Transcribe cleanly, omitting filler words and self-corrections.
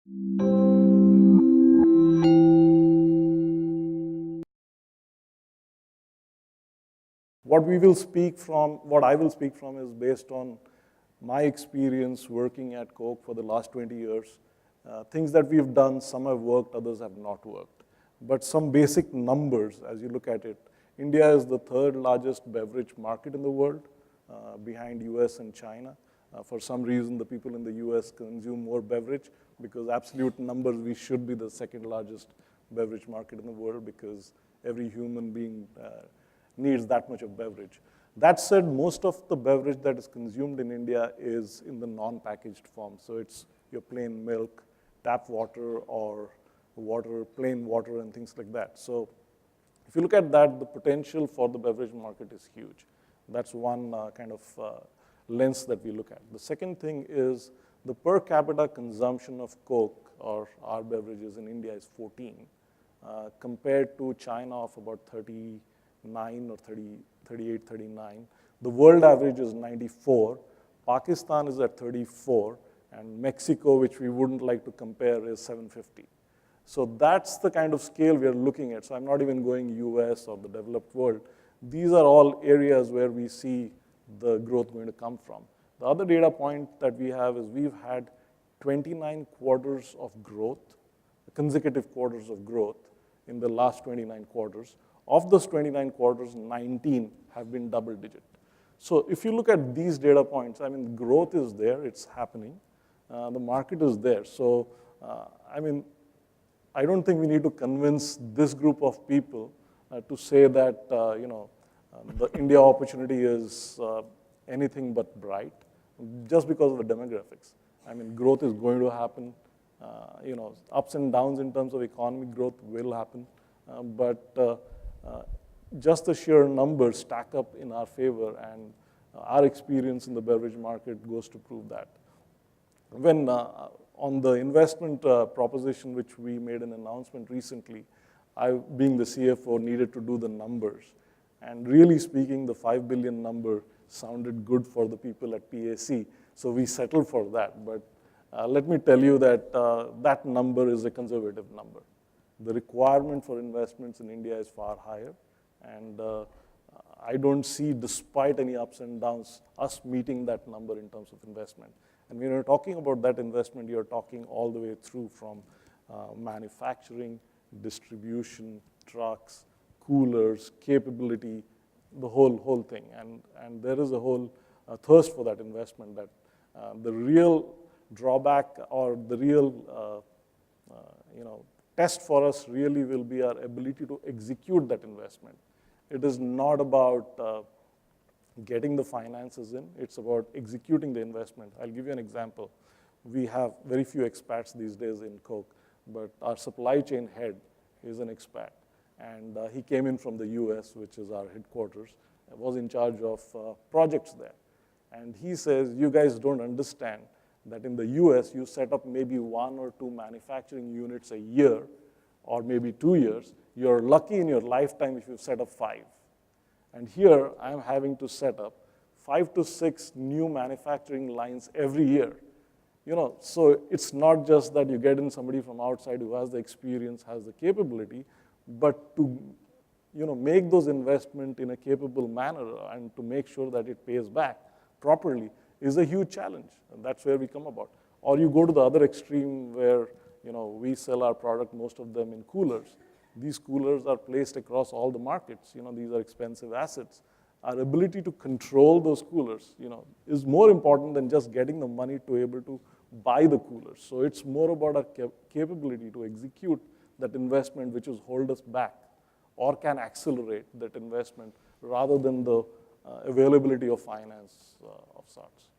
What I will speak from is based on my experience working at Coke for the last 20 years. Things that we've done, some have worked, others have not worked. But some basic numbers, as you look at it, India is the third largest beverage market in the world, behind US and China. For some reason, the people in the US consume more beverage, because absolute numbers, we should be the second largest beverage market in the world, because every human being needs that much of beverage. That said, most of the beverage that is consumed in India is in the non-packaged form. So it's your plain milk, tap water, or water, plain water, and things like that. So if you look at that, the potential for the beverage market is huge. That's one kind of lens that we look at. The second thing is the per capita consumption of Coke, or our beverages in India, is 14, compared to China of about 39 or 38, 39. The world average is 94. Pakistan is at 34. And Mexico, which we wouldn't like to compare, is 750. So that's the kind of scale we are looking at. So I'm not even going US or the developed world. These are all areas where we see the growth going to come from. The other data point that we have is we've had 29 quarters of growth, consecutive quarters of growth in the last 29 quarters. Of those 29 quarters, 19 have been double digit. So if you look at these data points, I mean, growth is there, it's happening. The market is there. So, I mean, I don't think we need to convince this group of people to say that, the India opportunity is anything but bright, just because of the demographics. I mean, growth is going to happen. Ups and downs in terms of economic growth will happen. But just the sheer numbers stack up in our favor, and our experience in the beverage market goes to prove that. When on the investment proposition, which we made an announcement recently, I, being the CFO, needed to do the numbers. And really speaking, the 5 billion number sounded good for the people at PwC, so we settled for that. But let me tell you that that number is a conservative number. The requirement for investments in India is far higher, and I don't see, despite any ups and downs, us meeting that number in terms of investment. And when you're talking about that investment, you're talking all the way through from manufacturing, distribution, trucks, coolers, capability, the whole thing. And there is a whole thirst for that investment. That the real drawback, or the real test for us really will be our ability to execute that investment. It is not about getting the finances in, it's about executing the investment. I'll give you an example. We have very few expats these days in Coke, but our supply chain head is an expat. And he came in from the US, which is our headquarters, and was in charge of projects there. And he says, you guys don't understand that in the US, you set up maybe 1 or 2 manufacturing units a year, or maybe 2 years. You're lucky in your lifetime if you set up 5. And here, I'm having to set up 5 to 6 new manufacturing lines every year. So it's not just that you get in somebody from outside who has the experience, has the capability, but to make those investments in a capable manner and to make sure that it pays back properly is a huge challenge. And that's where we come about. Or you go to the other extreme where we sell our product, most of them in coolers. These coolers are placed across all the markets. These are expensive assets. Our ability to control those coolers, is more important than just getting the money to be able to buy the coolers. So it's more about our capability to execute that investment, which is hold us back or can accelerate that investment rather than the availability of finance of sorts.